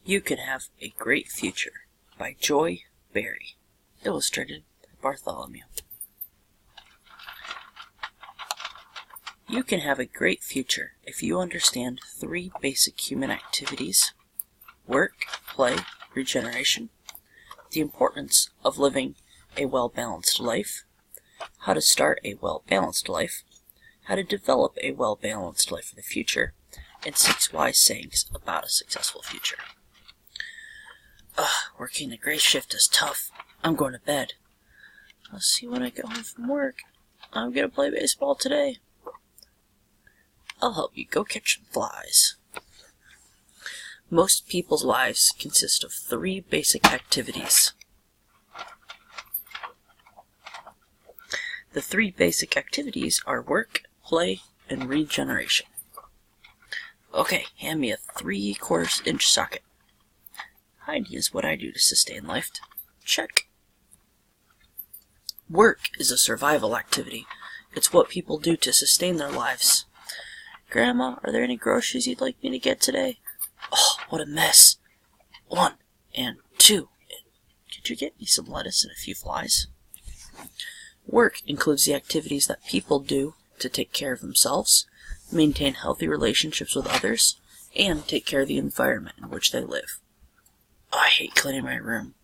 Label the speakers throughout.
Speaker 1: You Can Have a Great Future by Joy Berry. Illustrated by Bartholomew. You can have a great future if you understand 3 basic human activities: work, play, regeneration, the importance of living a well-balanced life, how to start a well-balanced life, how to develop a well-balanced life for the future, and 6 wise sayings about a successful future. Working the gray shift is tough. I'm going to bed. I'll see when I get home from work. I'm going to play baseball today. I'll help you go catch some flies. Most people's lives consist of 3 basic activities. The 3 basic activities are work, play, and regeneration. Okay, hand me a 3/4-inch socket. Hiding is what I do to sustain life. Check. Work is a survival activity. It's what people do to sustain their lives. Grandma, are there any groceries you'd like me to get today? Oh, what a mess. 1 and 2. Could you get me some lettuce and a few flies? Work includes the activities that people do to take care of themselves, maintain healthy relationships with others, and take care of the environment in which they live. I hate cleaning my room.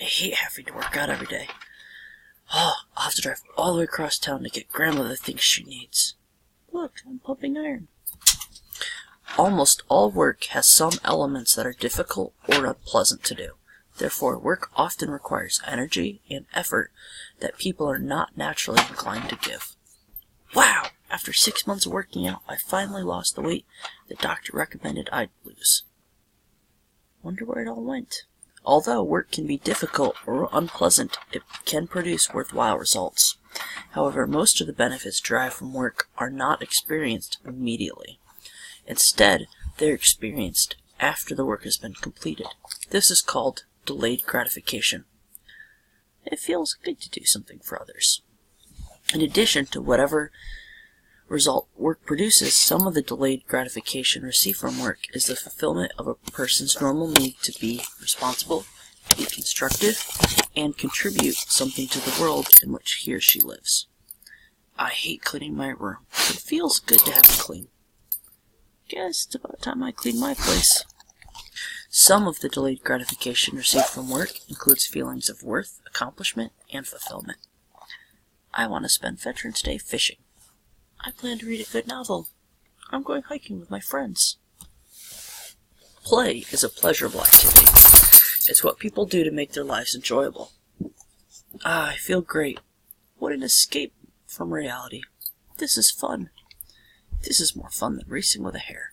Speaker 1: I hate having to work out every day. I'll have to drive all the way across town to get Grandma the things she needs. Look, I'm pumping iron. Almost all work has some elements that are difficult or unpleasant to do. Therefore, work often requires energy and effort that people are not naturally inclined to give. Wow! After 6 months of working out, I finally lost the weight the doctor recommended I'd lose. Wonder where it all went. Although work can be difficult or unpleasant, it can produce worthwhile results. However, most of the benefits derived from work are not experienced immediately. Instead, they're experienced after the work has been completed. This is called delayed gratification. It feels good to do something for others. In addition to whatever result work produces, some of the delayed gratification received from work is the fulfillment of a person's normal need to be responsible, be constructive, and contribute something to the world in which he or she lives. I hate cleaning my room, but it feels good to have it clean. Guess it's about time I clean my place. Some of the delayed gratification received from work includes feelings of worth, accomplishment, and fulfillment. I want to spend Veterans Day fishing. I plan to read a good novel. I'm going hiking with my friends. Play is a pleasurable activity. It's what people do to make their lives enjoyable. I feel great. What an escape from reality. This is fun. This is more fun than racing with a hare.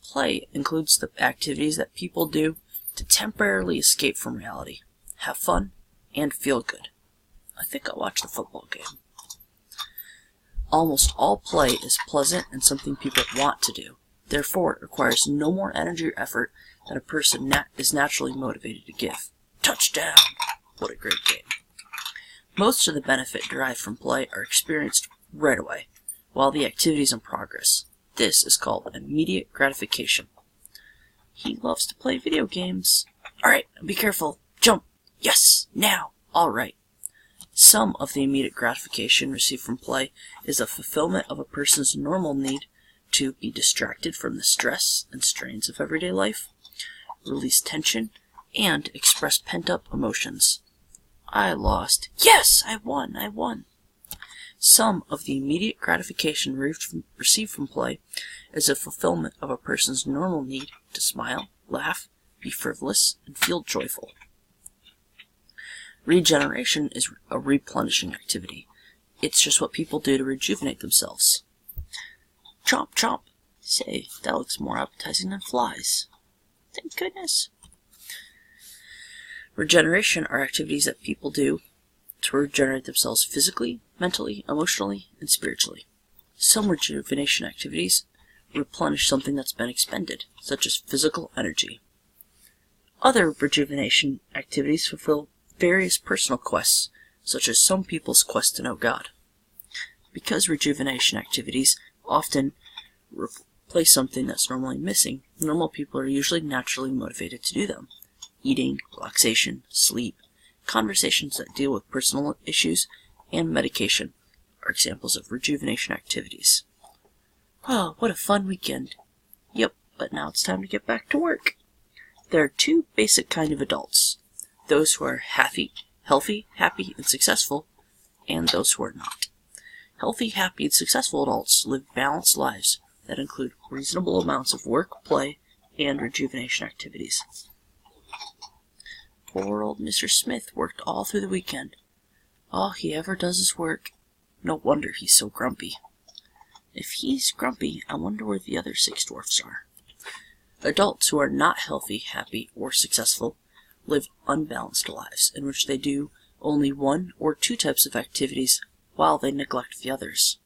Speaker 1: Play includes the activities that people do to temporarily escape from reality, have fun, and feel good. I think I'll watch the football game. Almost all play is pleasant and something people want to do. Therefore, it requires no more energy or effort than a person is naturally motivated to give. Touchdown! What a great game. Most of the benefit derived from play are experienced right away, while the activity is in progress. This is called immediate gratification. He loves to play video games. Alright, be careful. Jump! Yes! Now! Alright. Some of the immediate gratification received from play is the fulfillment of a person's normal need to be distracted from the stress and strains of everyday life, release tension, and express pent-up emotions. I lost. Yes! I won! Some of the immediate gratification received from play is the fulfillment of a person's normal need to smile, laugh, be frivolous, and feel joyful. Regeneration is a replenishing activity. It's just what people do to rejuvenate themselves. Chomp, chomp. Say, that looks more appetizing than flies. Thank goodness. Regeneration are activities that people do to regenerate themselves physically, mentally, emotionally, and spiritually. Some rejuvenation activities replenish something that's been expended, such as physical energy. Other rejuvenation activities fulfill various personal quests, such as some people's quest to know God. Because rejuvenation activities often play something that's normally missing, normal people are usually naturally motivated to do them. Eating, relaxation, sleep, conversations that deal with personal issues, and medication are examples of rejuvenation activities. Oh, what a fun weekend. Yep, but now it's time to get back to work. There are two basic kind of adults. Those who are healthy, happy, and successful, and those who are not. Healthy, happy, and successful adults live balanced lives that include reasonable amounts of work, play, and rejuvenation activities. Poor old Mr. Smith worked all through the weekend. All he ever does is work. No wonder he's so grumpy. If he's grumpy, I wonder where the other 6 dwarfs are. Adults who are not healthy, happy, or successful live unbalanced lives in which they do only 1 or 2 types of activities while they neglect the others.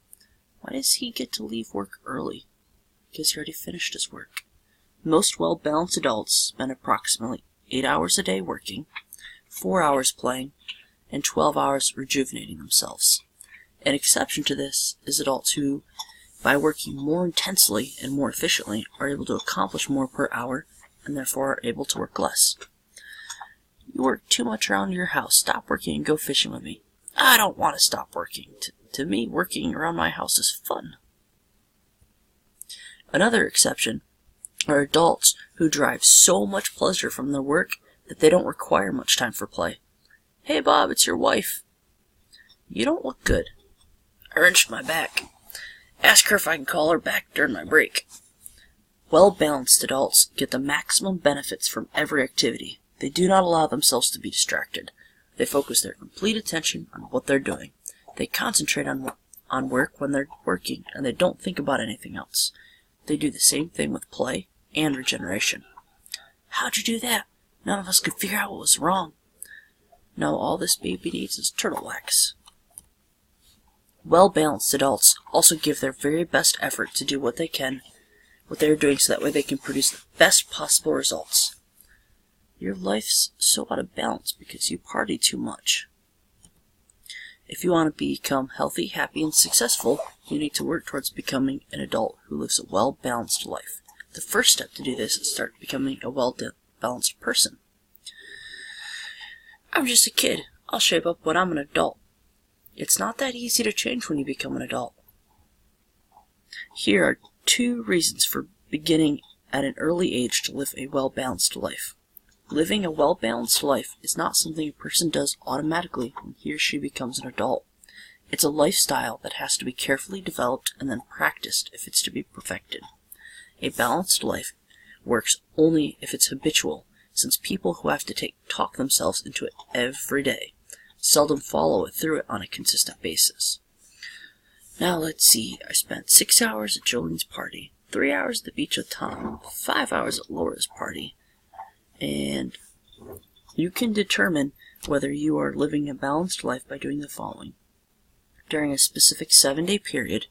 Speaker 1: Why does he get to leave work early? Because he already finished his work. Most well-balanced adults spend approximately 8 hours a day working, 4 hours playing, and 12 hours rejuvenating themselves. An exception to this is adults who, by working more intensely and more efficiently, are able to accomplish more per hour and therefore are able to work less. You work too much around your house. Stop working and go fishing with me. I don't want to stop working. To me, working around my house is fun. Another exception are adults who derive so much pleasure from their work that they don't require much time for play. Hey Bob, it's your wife. You don't look good. I wrenched my back. Ask her if I can call her back during my break. Well-balanced adults get the maximum benefits from every activity. They do not allow themselves to be distracted. They focus their complete attention on what they're doing. They concentrate on work when they're working, and they don't think about anything else. They do the same thing with play and regeneration. How'd you do that? None of us could figure out what was wrong. No, all this baby needs is turtle wax. Well-balanced adults also give their very best effort to do what they're doing so that way they can produce the best possible results. Your life's so out of balance because you party too much. If you want to become healthy, happy, and successful, you need to work towards becoming an adult who lives a well-balanced life. The first step to do this is start becoming a well-balanced person. I'm just a kid. I'll shape up when I'm an adult. It's not that easy to change when you become an adult. Here are 2 reasons for beginning at an early age to live a well-balanced life. Living a well-balanced life is not something a person does automatically when he or she becomes an adult. It's a lifestyle that has to be carefully developed and then practiced if it's to be perfected. A balanced life works only if it's habitual, since people who have to talk themselves into it every day seldom follow it through it on a consistent basis. Now let's see, I spent 6 hours at Jolene's party, 3 hours at the beach with Tom, 5 hours at Laura's party, and you can determine whether you are living a balanced life by doing the following. During a specific 7-day period,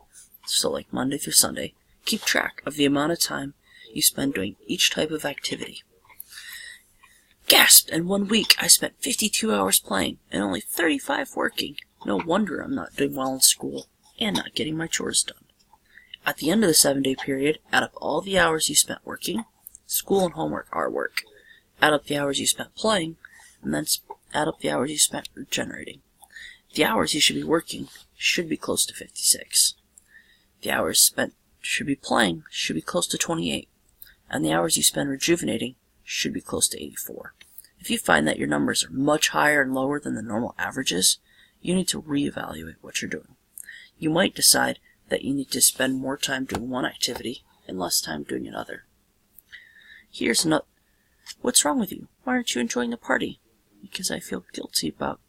Speaker 1: so like Monday through Sunday, keep track of the amount of time you spend doing each type of activity. Gasped! In 1 week, I spent 52 hours playing and only 35 working. No wonder I'm not doing well in school and not getting my chores done. At the end of the 7-day period, add up all the hours you spent working. School and homework are work. Add up the hours you spent playing, and then add up the hours you spent regenerating. The hours you should be working should be close to 56. The hours spent should be playing should be close to 28. And the hours you spend rejuvenating should be close to 84. If you find that your numbers are much higher and lower than the normal averages, you need to reevaluate what you're doing. You might decide that you need to spend more time doing one activity and less time doing another. Here's another. What's wrong with you? Why aren't you enjoying the party? Because I feel guilty about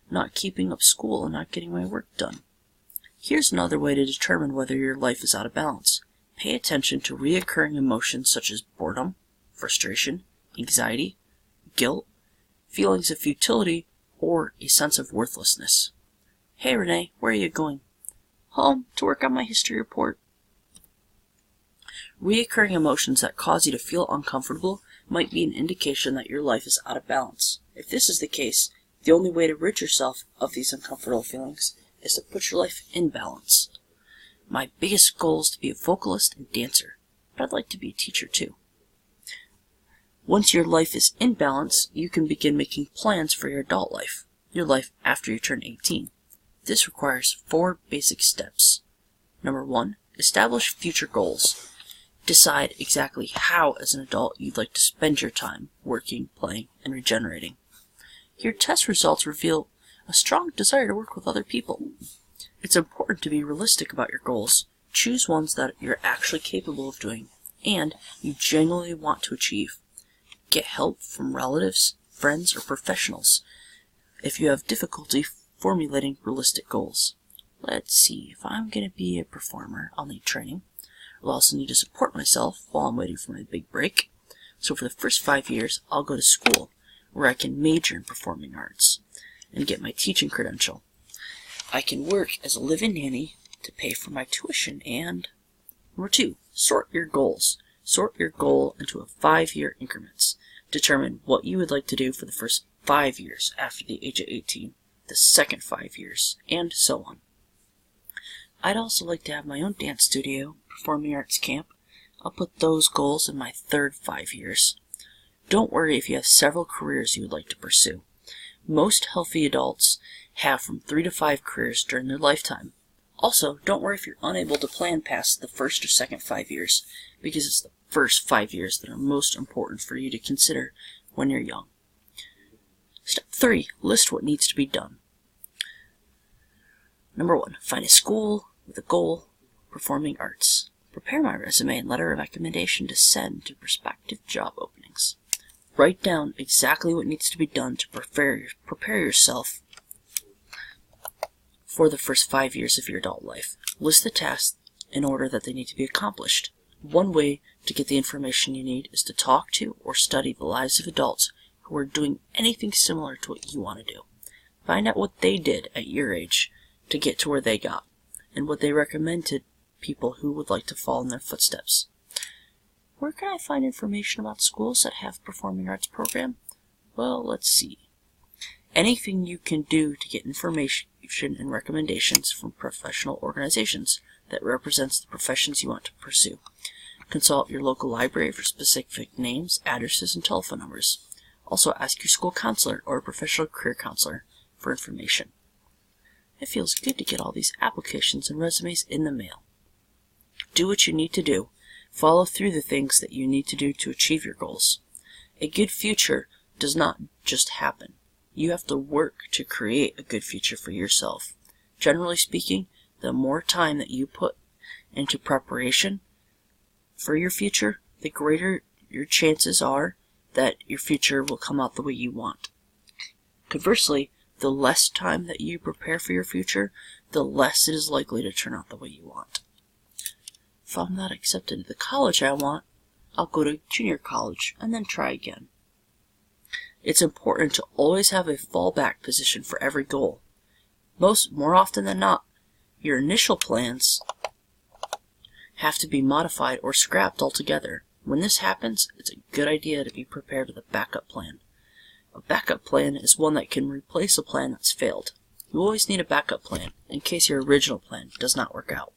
Speaker 1: not keeping up school and not getting my work done. Here's another way to determine whether your life is out of balance. Pay attention to recurring emotions such as boredom, frustration, anxiety, guilt, feelings of futility, or a sense of worthlessness. Hey Renee, where are you going? Home, to work on my history report. Recurring emotions that cause you to feel uncomfortable might be an indication that your life is out of balance. If this is the case, the only way to rid yourself of these uncomfortable feelings is to put your life in balance. My biggest goal is to be a vocalist and dancer. but I'd like to be a teacher too. Once your life is in balance, you can begin making plans for your adult life, your life after you turn 18. This requires 4 basic steps. Number 1, establish future goals. Decide exactly how, as an adult, you'd like to spend your time working, playing, and regenerating. Your test results reveal a strong desire to work with other people. It's important to be realistic about your goals. Choose ones that you're actually capable of doing and you genuinely want to achieve. Get help from relatives, friends, or professionals if you have difficulty formulating realistic goals. Let's see, if I'm going to be a performer, I'll need training. I'll also need to support myself while I'm waiting for my big break. So for the first 5 years, I'll go to school where I can major in performing arts and get my teaching credential. I can work as a live-in nanny to pay for my tuition. And number 2, sort your goals. Sort your goal into 5-year increments. Determine what you would like to do for the first 5 years after the age of 18, the second 5 years, and so on. I'd also like to have my own dance studio, performing arts camp. I'll put those goals in my third 5 years. Don't worry if you have several careers you would like to pursue. Most healthy adults have from 3 to 5 careers during their lifetime. Also, don't worry if you're unable to plan past the first or second 5 years, because it's the first 5 years that are most important for you to consider when you're young. Step 3. List what needs to be done. Number 1. Find a school with a goal, performing arts. Prepare my resume and letter of recommendation to send to prospective job openings. Write down exactly what needs to be done to prepare yourself for the first 5 years of your adult life. List the tasks in order that they need to be accomplished. One way to get the information you need is to talk to or study the lives of adults who are doing anything similar to what you want to do. Find out what they did at your age to get to where they got, and what they recommend to people who would like to follow in their footsteps. Where can I find information about schools that have performing arts program? Well, let's see. Anything you can do to get information and recommendations from professional organizations that represents the professions you want to pursue. Consult your local library for specific names, addresses, and telephone numbers. Also ask your school counselor or a professional career counselor for information. It feels good to get all these applications and resumes in the mail. Do what you need to do. Follow through the things that you need to do to achieve your goals. A good future does not just happen. You have to work to create a good future for yourself. Generally speaking, the more time that you put into preparation for your future, the greater your chances are that your future will come out the way you want. Conversely, the less time that you prepare for your future, the less it is likely to turn out the way you want. If I'm not accepted to the college I want, I'll go to junior college and then try again. It's important to always have a fallback position for every goal. More often than not, your initial plans have to be modified or scrapped altogether. When this happens, it's a good idea to be prepared with a backup plan. A backup plan is one that can replace a plan that's failed. You always need a backup plan in case your original plan does not work out.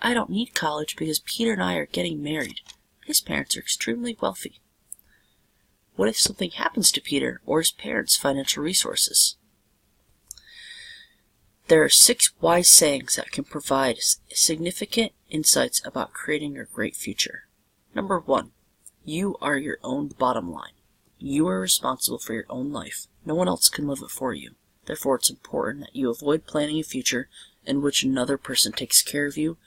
Speaker 1: I don't need college because Peter and I are getting married. His parents are extremely wealthy. What if something happens to Peter or his parents' financial resources? There are 6 wise sayings that can provide significant insights about creating a great future. Number 1, you are your own bottom line. You are responsible for your own life. No one else can live it for you. Therefore, it's important that you avoid planning a future in which another person takes care of you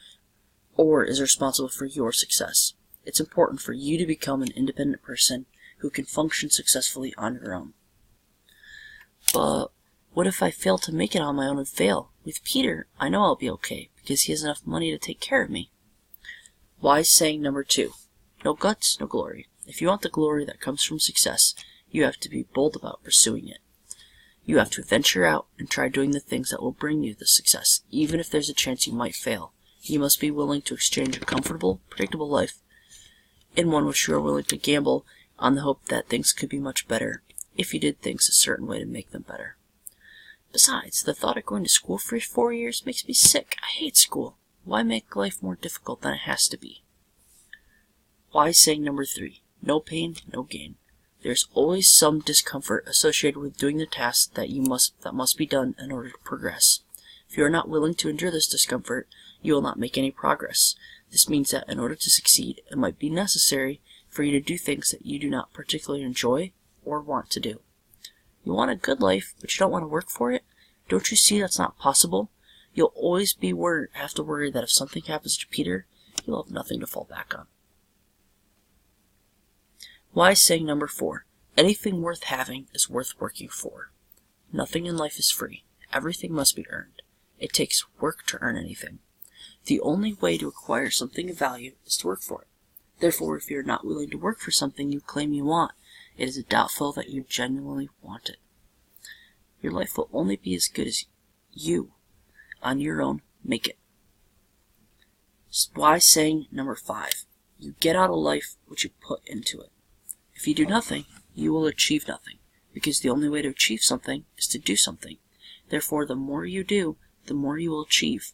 Speaker 1: or is responsible for your success. It's important for you to become an independent person who can function successfully on your own. But what if I fail to make it on my own and fail? With Peter, I know I'll be okay because he has enough money to take care of me. Wise saying number 2, no guts, no glory. If you want the glory that comes from success, you have to be bold about pursuing it. You have to venture out and try doing the things that will bring you the success, even if there's a chance you might fail. You must be willing to exchange a comfortable, predictable life in one which you are willing to gamble on the hope that things could be much better if you did things a certain way to make them better. Besides, the thought of going to school for 4 years makes me sick. I hate school. Why make life more difficult than it has to be? Wise saying number 3. No pain, no gain. There's always some discomfort associated with doing the tasks that must be done in order to progress. If you are not willing to endure this discomfort, you will not make any progress. This means that in order to succeed, it might be necessary for you to do things that you do not particularly enjoy or want to do. You want a good life, but you don't want to work for it? Don't you see that's not possible? You'll always have to worry that if something happens to Peter, you'll have nothing to fall back on. Wise saying number 4. Anything worth having is worth working for. Nothing in life is free. Everything must be earned. It takes work to earn anything. The only way to acquire something of value is to work for it. Therefore, if you are not willing to work for something you claim you want, it is doubtful that you genuinely want it. Your life will only be as good as you, on your own, make it. Wise saying number 5. You get out of life what you put into it. If you do nothing, you will achieve nothing, because the only way to achieve something is to do something. Therefore, the more you do, the more you will achieve.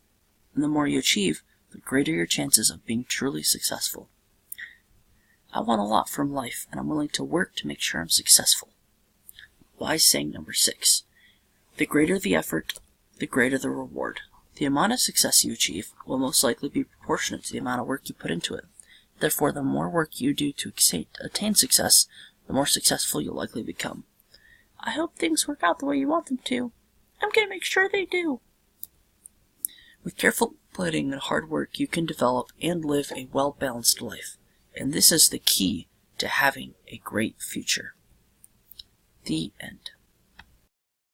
Speaker 1: And the more you achieve, the greater your chances of being truly successful. I want a lot from life, and I'm willing to work to make sure I'm successful. Wise saying number 6. The greater the effort, the greater the reward. The amount of success you achieve will most likely be proportionate to the amount of work you put into it. Therefore, the more work you do to attain success, the more successful you'll likely become. I hope things work out the way you want them to. I'm going to make sure they do. With careful planning and hard work, you can develop and live a well-balanced life. And this is the key to having a great future. The end.